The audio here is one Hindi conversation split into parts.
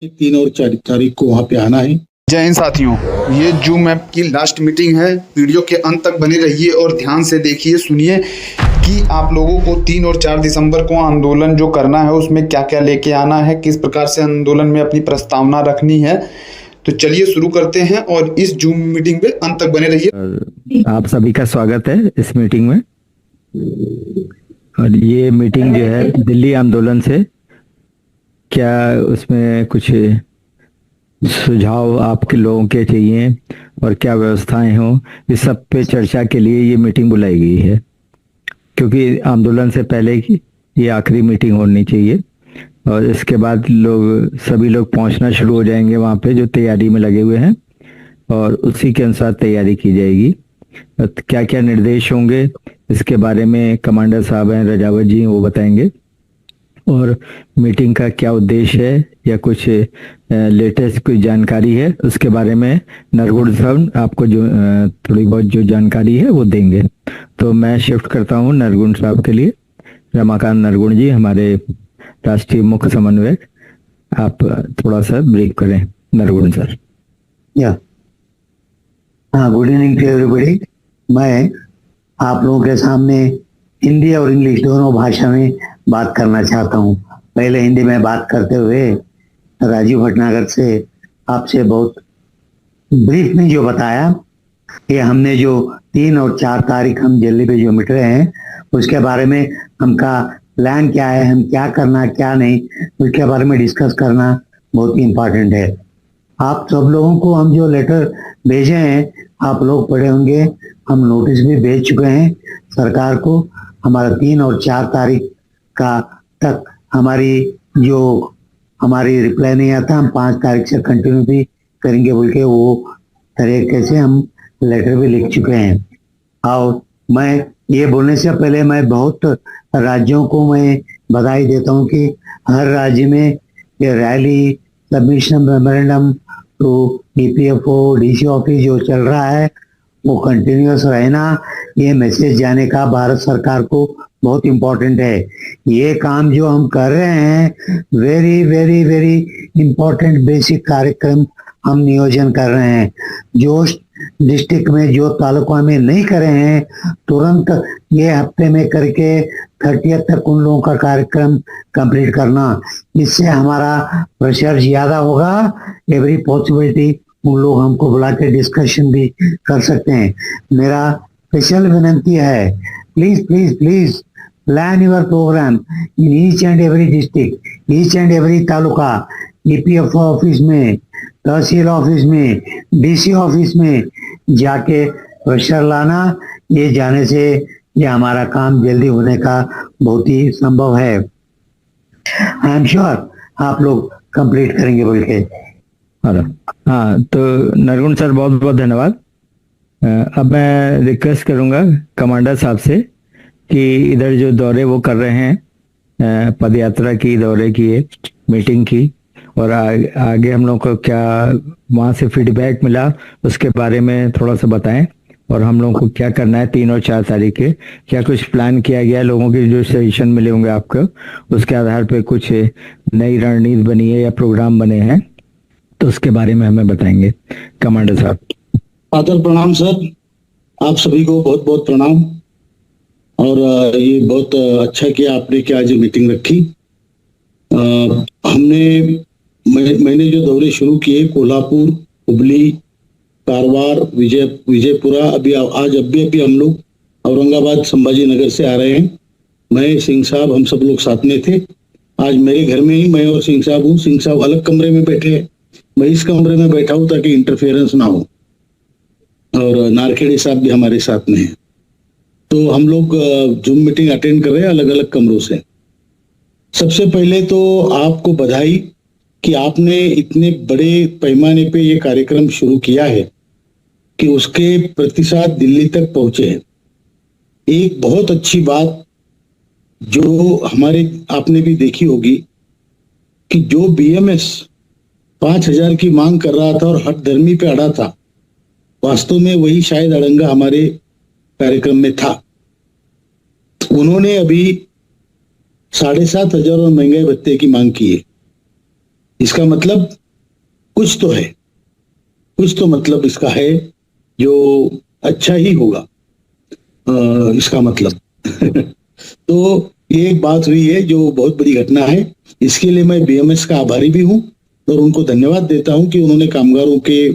3 और 4 तारीख को वहां पे आना है। जय हिंद साथियों, ये जूम ऐप की लास्ट मीटिंग है। वीडियो के अंत तक बने रहिए और ध्यान से देखिए, सुनिए कि आप लोगों को 3 और 4 दिसंबर को आंदोलन जो करना है उसमें क्या क्या लेके आना है, किस प्रकार से आंदोलन में अपनी प्रस्तावना रखनी है। तो चलिए शुरू करते हैं और इस जूम मीटिंग पे अंत तक बने रहिए। आप सभी का स्वागत है इस मीटिंग में। और ये मीटिंग जो है दिल्ली आंदोलन से क्या उसमें कुछ सुझाव आपके लोगों के चाहिए और क्या व्यवस्थाएं हों, इस सब पे चर्चा के लिए ये मीटिंग बुलाई गई है, क्योंकि आंदोलन से पहले की ये आखिरी मीटिंग होनी चाहिए। और इसके बाद सभी लोग पहुंचना शुरू हो जाएंगे वहाँ पे जो तैयारी में लगे हुए हैं, और उसी के अनुसार तैयारी की जाएगी। क्या क्या निर्देश होंगे इसके बारे में कमांडर साहब हैं, रजावत जी, वो बताएंगे। और मीटिंग का क्या उद्देश्य है या कुछ लेटेस्ट कोई जानकारी है उसके बारे में नरगुण साहब आपको जो थोड़ी बहुत जो जानकारी है वो देंगे। तो मैं शिफ्ट करता हूँ नरगुण साहब के लिए। रमाकांत नरगुण जी, हमारे राष्ट्रीय मुख्य समन्वयक, आप थोड़ा सा ब्रीफ करें। Nargun sir. Good evening to everybody. मैं आप लोगों के सामने हिंदी और इंग्लिश दोनों भाषा में बात करना चाहता हूँ। पहले हिंदी में बात करते हुए राजीव भटनागर से आपसे बहुत ब्रीफ में जो बताया कि हमने जो 3 और 4 तारीख हम दिल्ली पे जो मिट रहे हैं उसके बारे में हमका प्लान क्या है, हम क्या करना क्या नहीं, उसके बारे में डिस्कस करना बहुत ही इम्पोर्टेंट है। आप सब लोगों को हम जो लेटर भेजे हैं आप लोग पढ़े होंगे। हम नोटिस भी भेज चुके हैं सरकार को। हमारा 3 और 4 तारीख का तक हमारी रिप्लाई नहीं आता, हम 5 तारीख से कंटिन्यू भी करेंगे बोल के वो तरीके से हम लेटर भी लिख चुके हैं। और मैं ये बोलने से पहले मैं बहुत राज्यों को मैं बधाई देता हूँ कि हर राज्य में ये rally, submission memorandum to EPFO, DC office जो चल रहा है वो कंटिन्यूअस रहना, ये मैसेज जाने का भारत सरकार को बहुत इम्पोर्टेंट है। ये काम जो हम कर रहे हैं very very very important basic कार्यक्रम हम नियोजन कर रहे हैं। जो डिस्ट्रिक्ट में जो तालुका में नहीं करे हैं तुरंत ये हफ्ते में करके 30 तक उन लोगों का कार्यक्रम कंप्लीट करना। इससे हमारा प्रेशर ज्यादा होगा। एवरी पॉसिबिलिटी उन लोग हमको बुला के डिस्कशन भी कर सकते हैं। मेरा स्पेशल विनंती है, please please please plan your programme in each and every district, each and every taluka, EPFO office में, तहसील ऑफिस में, डीसी ऑफिस में जाके प्रेशर लाना। ये जाने से ये हमारा काम जल्दी होने का बहुत ही संभव है। आई एम श्योर आप लोग कंप्लीट करेंगे बोल के। हाँ, तो नरगुण सर बहुत बहुत धन्यवाद। अब मैं रिक्वेस्ट करूंगा कमांडर साहब से कि इधर जो दौरे वो कर रहे हैं, पदयात्रा की, दौरे की, मीटिंग की, और आगे हम लोग को क्या वहाँ से फीडबैक मिला उसके बारे में थोड़ा सा बताएं, और हम लोगों को क्या करना है 3 और 4 तारीख के, क्या कुछ प्लान किया गया, लोगों के जो सजेशन मिले होंगे आपको उसके आधार पे कुछ नई रणनीति बनी है या प्रोग्राम बने हैं, तो उसके बारे में हमें बताएंगे कमांडर साहब। आदर प्रणाम सर, आप सभी को बहुत बहुत प्रणाम। और ये बहुत अच्छा किया आपने कि आज मीटिंग रखी। मैंने जो दौरे शुरू किए कोल्हापुर, हुबली, कारवार, विजयपुरा, अभी हम लोग औरंगाबाद, संभाजी नगर से आ रहे हैं। मैं, सिंह साहब, हम सब लोग साथ में थे। आज मेरे घर में ही मैं और सिंह साहब हूँ। सिंह साहब अलग कमरे में बैठे हैं, मैं इस कमरे में बैठा हूँ ताकि इंटरफेरेंस ना हो। और नारखेड़े साहब भी हमारे साथ में हैं। तो हम लोग जूम मीटिंग अटेंड कर रहे हैं अलग अलग कमरों से। सबसे पहले तो आपको बधाई कि आपने इतने बड़े पैमाने पे ये कार्यक्रम शुरू किया है कि उसके प्रतिशत दिल्ली तक पहुंचे हैं। एक बहुत अच्छी बात जो आपने भी देखी होगी कि जो बीएमएस 5000 की मांग कर रहा था और हठधर्मी पे अड़ा था, वास्तव में वही शायद अड़ंगा हमारे कार्यक्रम में था। उन्होंने अभी 7500 और महंगाई भत्ते की मांग की है। इसका मतलब कुछ तो है, कुछ तो मतलब इसका है जो अच्छा ही होगा, इसका मतलब तो ये एक बात हुई है जो बहुत बड़ी घटना है। इसके लिए मैं बीएमएस का आभारी भी हूं और उनको धन्यवाद देता हूं कि उन्होंने कामगारों के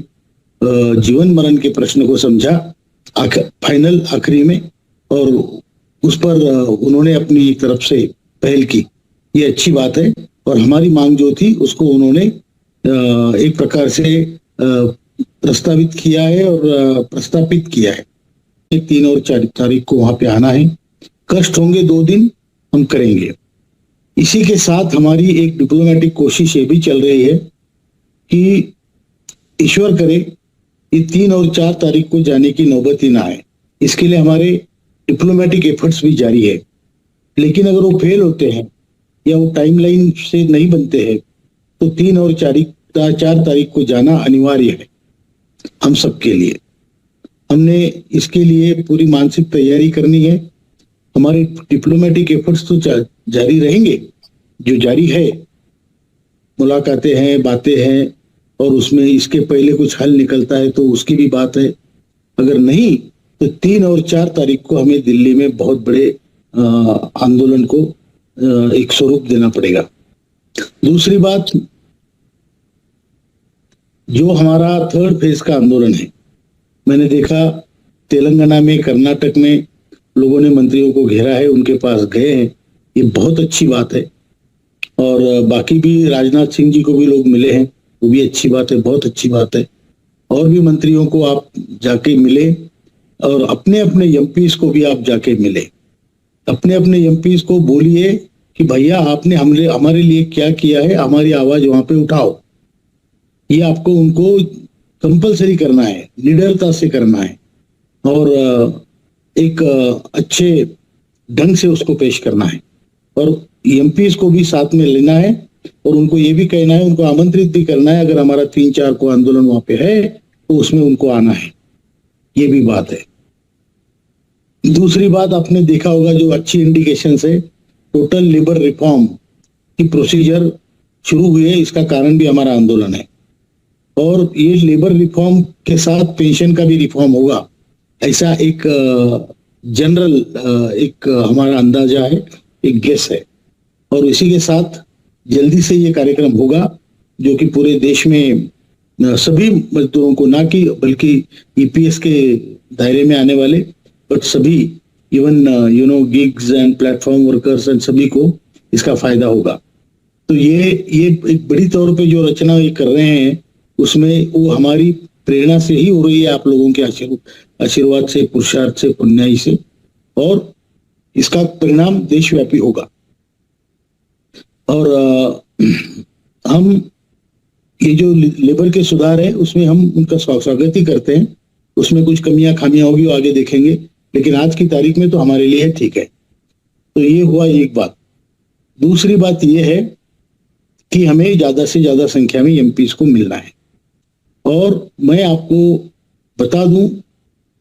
जीवन मरण के प्रश्न को समझा फाइनल आखिरी में, और उस पर उन्होंने अपनी तरफ से पहल की। ये अच्छी बात है और हमारी मांग जो थी उसको उन्होंने एक प्रकार से प्रस्तावित किया है और प्रस्तापित किया है। 3 और 4 तारीख को वहां पे आना है। कष्ट होंगे 2 दिन, हम करेंगे। इसी के साथ हमारी एक डिप्लोमेटिक कोशिश ये भी चल रही है कि ईश्वर करे ये 3 और 4 तारीख को जाने की नौबत ही ना आए। इसके लिए हमारे डिप्लोमेटिक एफर्ट्स भी जारी है, लेकिन अगर वो फेल होते हैं या वो टाइमलाइन से नहीं बनते हैं तो 3 और 4 तारीख को जाना अनिवार्य है हम सबके लिए। हमने इसके लिए पूरी मानसिक तैयारी करनी है। हमारे डिप्लोमेटिक एफर्ट्स तो जारी रहेंगे, जो जारी है, मुलाकातें हैं, बातें हैं, और उसमें इसके पहले कुछ हल निकलता है तो उसकी भी बात है। अगर नहीं तो 3 और 4 तारीख को हमें दिल्ली में बहुत बड़े आंदोलन को एक स्वरूप देना पड़ेगा। दूसरी बात, जो हमारा 3rd फेज का आंदोलन है, मैंने देखा तेलंगाना में, कर्नाटक में लोगों ने मंत्रियों को घेरा है, उनके पास गए हैं, ये बहुत अच्छी बात है। और बाकी भी राजनाथ सिंह जी को भी लोग मिले हैं, वो भी अच्छी बात है, बहुत अच्छी बात है। और भी मंत्रियों को आप जाके मिले और अपने अपने एमपीज को भी आप जाके मिले। अपने अपने एमपीज को बोलिए कि भैया आपने हमारे लिए क्या किया है, हमारी आवाज वहां पे उठाओ। ये आपको उनको कंपलसरी करना है, निडरता से करना है और एक अच्छे ढंग से उसको पेश करना है। और एमपीज को भी साथ में लेना है और उनको ये भी कहना है, उनको आमंत्रित भी करना है, अगर हमारा 3-4 को आंदोलन वहां पे है तो उसमें उनको आना है। ये भी बात है। दूसरी बात, आपने देखा होगा जो अच्छी इंडिकेशन है, टोटल लेबर रिफॉर्म की प्रोसीजर शुरू हुई है। इसका कारण भी हमारा आंदोलन है और ये लेबर रिफॉर्म के साथ पेंशन का भी रिफॉर्म होगा, ऐसा एक जनरल एक हमारा अंदाजा है, एक गेस है। और इसी के साथ जल्दी से ये कार्यक्रम होगा जो कि पूरे देश में सभी मजदूरों को, ना कि बल्कि ईपीएस के दायरे में आने वाले, बट सभी even gigs and platform workers and सभी को इसका फायदा होगा। तो ये एक बड़ी तौर पे जो रचना ये कर रहे हैं उसमें वो हमारी प्रेरणा से ही हो रही है, आप लोगों के आशीर्वाद से, पुरुषार्थ से, पुण्याई से, और इसका परिणाम देशव्यापी होगा। और हम ये जो लेबर के सुधार है उसमें हम उनका स्वागत ही करते हैं। उसमें कुछ कमियां खामियां होगी वो आगे देखेंगे, लेकिन आज की तारीख में तो हमारे लिए ठीक है। तो ये हुआ एक बात। दूसरी बात ये है कि हमें ज्यादा से ज्यादा संख्या में एमपीज को मिलना है। और मैं आपको बता दूं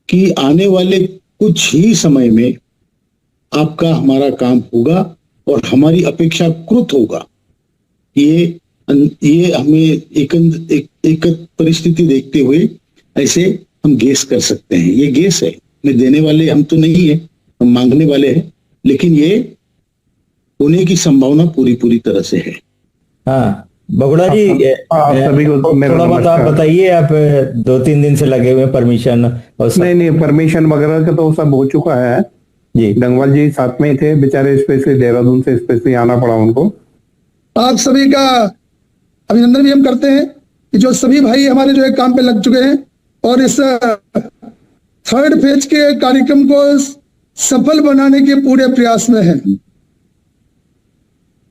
कि आने वाले कुछ ही समय में आपका हमारा काम होगा और हमारी अपेक्षाकृत होगा। ये हमें एक परिस्थिति देखते हुए ऐसे हम गेस कर सकते हैं। ये गेस है, मैं देने वाले हम तो नहीं है, हम मांगने वाले हैं, लेकिन ये होने की संभावना पूरी तरह से है। हाँ बगुड़ा जी, आप सभी को थोड़ा बहुत आप बताइए। आप 2-3 दिन से लगे हुए परमिशन और नहीं परमिशन वगैरह का तो सब हो चुका है जी। डंगवाल जी साथ में ही थे बेचारे, स्पेशली देहरादून से स्पेशली आना पड़ा उनको। आप सभी का अभिनंदन भी हम करते हैं कि जो सभी भाई हमारे जो है काम पे लग चुके हैं और इस 3rd फेज के कार्यक्रम को सफल बनाने के पूरे प्रयास में हैं।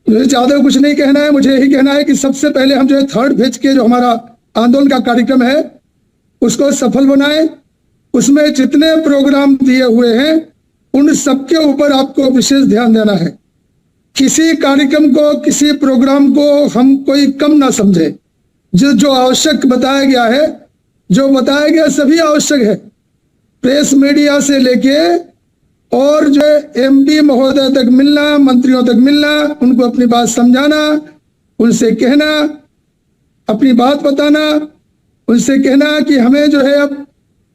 मुझे ज्यादा कुछ नहीं कहना है, मुझे यही कहना है कि सबसे पहले हम जो है 3rd फेज के जो हमारा आंदोलन का कार्यक्रम है उसको सफल बनाएं। उसमें जितने प्रोग्राम दिए हुए हैं उन सबके ऊपर आपको विशेष ध्यान देना है। किसी कार्यक्रम को, किसी प्रोग्राम को हम कोई कम ना समझे। जो आवश्यक बताया गया है, जो बताया गया सभी आवश्यक है। प्रेस मीडिया से लेके और जो एमपी महोदय तक मिलना, मंत्रियों तक मिलना, उनको अपनी बात समझाना, उनसे कहना अपनी बात बताना, उनसे कहना कि हमें जो है अब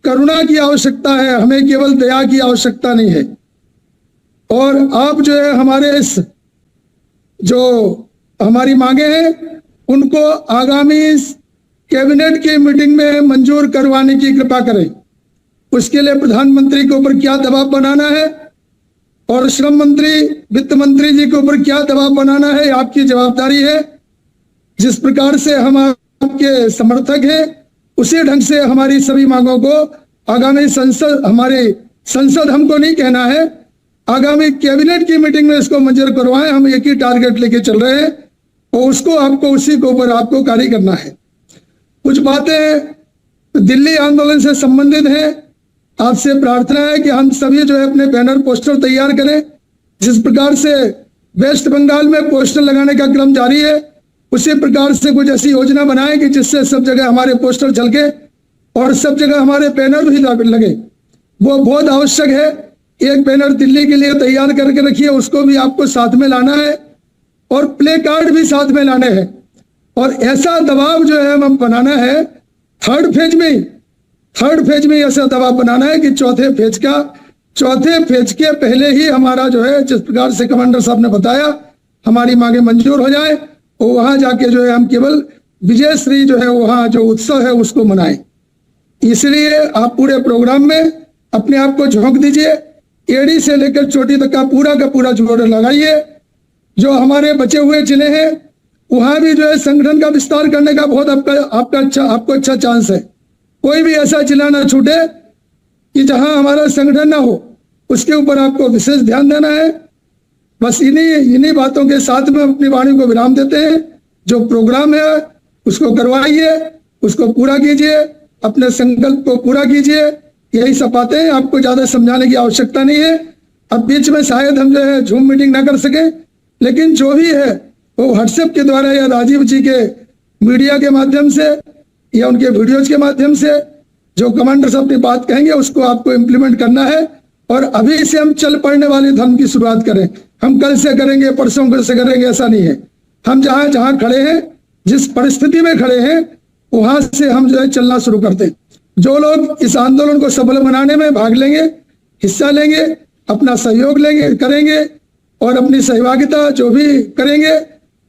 करुणा की आवश्यकता है, हमें केवल दया की आवश्यकता नहीं है। और आप जो है हमारे इस जो हमारी मांगे हैं उनको आगामी कैबिनेट की मीटिंग में मंजूर करवाने की कृपा करें। उसके लिए प्रधानमंत्री के ऊपर क्या दबाव बनाना है और श्रम मंत्री, वित्त मंत्री जी के ऊपर क्या दबाव बनाना है, आपकी जवाबदारी है। जिस प्रकार से हम आपके समर्थक हैं उसी ढंग से हमारी सभी मांगों को आगामी संसद, हमारी संसद हमको नहीं कहना है, आगामी कैबिनेट की मीटिंग में इसको मंजूर करवाएं। हम एक ही टारगेट लेके चल रहे हैं और उसको आपको उसी के ऊपर आपको कार्य करना है। कुछ बातें दिल्ली आंदोलन से संबंधित हैं। आपसे प्रार्थना है कि हम सभी जो है अपने बैनर पोस्टर तैयार करें। जिस प्रकार से वेस्ट बंगाल में पोस्टर लगाने का क्रम जारी है उसी प्रकार से कुछ ऐसी योजना बनाएं कि जिससे सब जगह हमारे पोस्टर झलके और सब जगह हमारे बैनर भी लगे। वो बहुत आवश्यक है। एक बैनर दिल्ली के लिए तैयार करके रखिए, उसको भी आपको साथ में लाना है और प्ले कार्ड भी साथ में लाने हैं। और ऐसा दबाव जो है हम बनाना है थर्ड फेज में ऐसा दबाव बनाना है कि चौथे फेज के पहले ही हमारा जो है, जिस प्रकार से कमांडर साहब ने बताया, हमारी मांगे मंजूर हो जाए और वहां जाके जो है हम केवल विजयश्री जो है वहां जो उत्सव है उसको मनाएं। इसलिए आप पूरे प्रोग्राम में अपने आप को झोंक दीजिए, एड़ी से लेकर चोटी तक का पूरा जोर लगाइए। जो हमारे बचे हुए जिले हैं वहां भी जो है संगठन का विस्तार करने का बहुत आपको अच्छा चांस है। कोई भी ऐसा जिला ना छूटे कि जहां हमारा संगठन ना हो, उसके ऊपर आपको विशेष ध्यान देना है। बस इन्हीं बातों के साथ में अपनी वाणी को विराम देते हैं। जो प्रोग्राम है उसको करवाइए, उसको पूरा कीजिए, अपने संकल्प को पूरा कीजिए। यही सब बातें हैं, आपको ज्यादा समझाने की आवश्यकता नहीं है। अब बीच में शायद हम जो है जूम मीटिंग ना कर सके, लेकिन जो भी है वो व्हाट्सएप के द्वारा या राजीव जी के मीडिया के माध्यम से या उनके वीडियोज के माध्यम से जो कमांडर साहब की बात कहेंगे उसको आपको इम्प्लीमेंट करना है। और अभी से हम चल पड़ने वाले धर्म की शुरुआत करें। हम कल से करेंगे, परसों से करेंगे, ऐसा नहीं है। हम जहां खड़े हैं, जिस परिस्थिति में खड़े हैं, वहां से हम जो है चलना शुरू करते हैं। जो लोग इस आंदोलन को सफल बनाने में भाग लेंगे, हिस्सा लेंगे, अपना सहयोग करेंगे और अपनी सहभागिता जो भी करेंगे,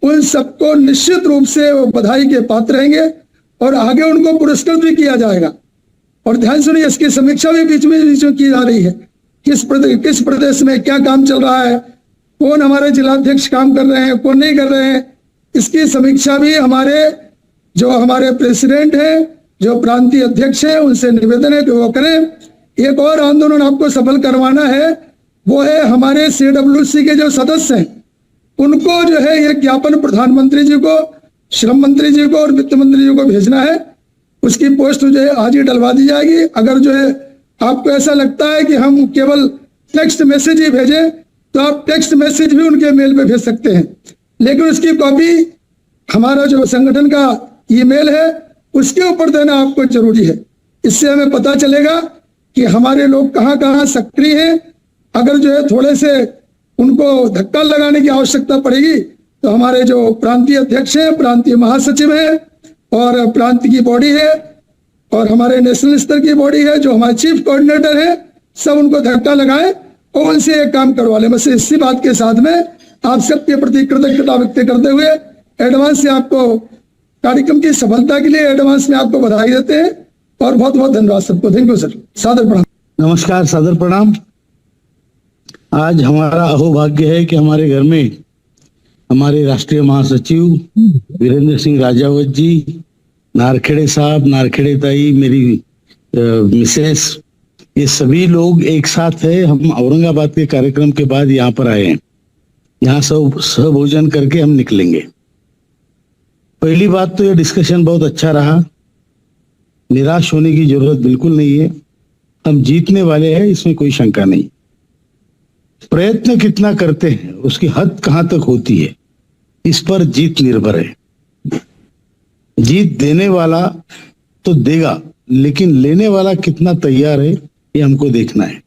उन सबको निश्चित रूप से वो बधाई के पात्र रहेंगे और आगे उनको पुरस्कृत भी किया जाएगा। और ध्यान सुनिए, इसकी समीक्षा भी बीच में की जा रही है। किस प्रदेश में क्या काम चल रहा है, कौन हमारे जिलाध्यक्ष काम कर रहे हैं, कौन नहीं कर रहे हैं, इसकी समीक्षा भी हमारे प्रेसिडेंट हैं, जो प्रांतीय अध्यक्ष हैं, उनसे निवेदन है कि वो करें। एक और आंदोलन आपको सफल करवाना है, वो है हमारे CWC के जो सदस्य हैं उनको जो है ये ज्ञापन प्रधानमंत्री जी को, श्रम मंत्री जी को और वित्त मंत्री जी को भेजना है। उसकी पोस्ट जो है आज ही डलवा दी जाएगी। अगर जो है आपको ऐसा लगता है कि हम केवल टेक्स्ट मैसेज ही भेजें तो आप टेक्स्ट मैसेज भी उनके मेल पे भेज सकते हैं, लेकिन उसकी कॉपी हमारा जो संगठन का ईमेल है उसके ऊपर देना आपको जरूरी है। इससे हमें पता चलेगा कि हमारे लोग कहाँ सक्रिय हैं। अगर जो है थोड़े से उनको धक्का लगाने की आवश्यकता पड़ेगी तो हमारे जो प्रांतीय अध्यक्ष हैं, प्रांतीय महासचिव हैं और प्रांत की बॉडी है और हमारे नेशनल स्तर की बॉडी है, जो हमारे चीफ कोऑर्डिनेटर है, सब उनको धक्का लगाए और उनसे एक काम करवा ले। बस इसी बात के साथ में आप सबके प्रति कृतज्ञता व्यक्त करते हुए एडवांस से आपको कार्यक्रम की सफलता के लिए एडवांस में आपको बधाई देते हैं और बहुत बहुत धन्यवाद सबको। Thank you sir. सादर प्रणाम। नमस्कार, सादर प्रणाम। आज हमारा अहोभाग्य है कि हमारे घर में हमारे राष्ट्रीय महासचिव वीरेंद्र सिंह राजावत जी, नारखेड़े साहब, नारखेड़े ताई, मेरी मिसेस, ये सभी लोग एक साथ है। हम औरंगाबाद के कार्यक्रम के बाद यहाँ पर आए हैं। यहाँ सब सहभोजन करके हम निकलेंगे। पहली बात तो ये डिस्कशन बहुत अच्छा रहा। निराश होने की जरूरत बिल्कुल नहीं है। हम जीतने वाले हैं, इसमें कोई शंका नहीं। प्रयत्न कितना करते हैं, उसकी हद कहां तक होती है, इस पर जीत निर्भर है। जीत देने वाला तो देगा, लेकिन लेने वाला कितना तैयार है, ये हमको देखना है।